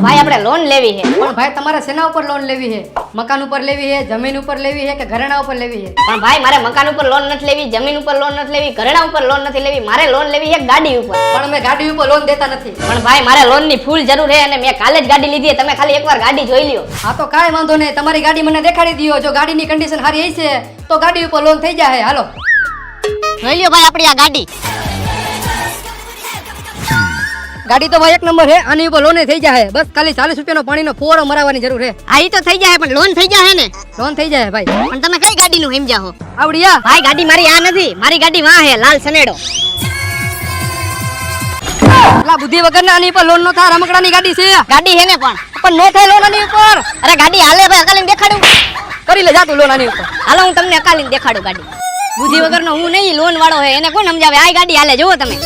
પણ ભાઈ આપણે લોન લેવી છે. પણ ભાઈ તમારે શેના ઉપર લોન લેવી છે? મકાન ઉપર લેવી છે, જમીન ઉપર લેવી છે કે ઘરેણા ઉપર લેવી છે? પણ ભાઈ મારે મકાન ઉપર લોન નથી લેવી, જમીન ઉપર લોન નથી લેવી, ઘરેણા ઉપર લોન નથી લેવી, મારે લોન લેવી છે ગાડી ઉપર. પણ અમે ગાડી ઉપર લોન દેતા નથી. પણ ભાઈ મારે લોન ની ફૂલ જરૂર છે અને મેં કાલે જ ગાડી લીધી, તમે ખાલી એકવાર ગાડી જોઈ લ્યો. હા તો કાંઈ વાંધો નહીં, તમારી ગાડી મને દેખાડી દો. જો ગાડીની કન્ડિશન સારી હશે તો ગાડી ઉપર લોન થઈ જાય. હાલો જોઈ લ્યો ભાઈ આપણી આ ગાડી. ગાડી તો ભાઈ એક નંબર છે, આની ઉપર લોન થઈ જાય. બસ ખાલી 40 રૂપિયાનો પાણીનો ફુવારો મરાવવાની જરૂર છે. આ ઈ તો થઈ જાય પણ લોન થઈ જાય ને? લોન થઈ જાય ભાઈ. પણ તમે કઈ ગાડી નું સમજ્યા હો? આવડિયા ભાઈ ગાડી મારી આ નથી, મારી ગાડી વાહ હે લાલ સનેડો. એટલા બુદ્ધિ વગરના આની ઉપર લોન નો થાય. રમકડાની ગાડી છે. ગાડી હે ને પણ નો થાય લોન આની ઉપર. અરે ગાડી હાલે ભાઈ, અકાલીને દેખાડું. કરી લે જા તું લોન આની ઉપર. હાલો હું તમને અકાલીને દેખાડું ગાડી. બુદ્ધિ વગરનો હું નહીં, લોન વાળો હે, એને કોણ સમજાવે? આ ગાડી હાલે, જુઓ તમે.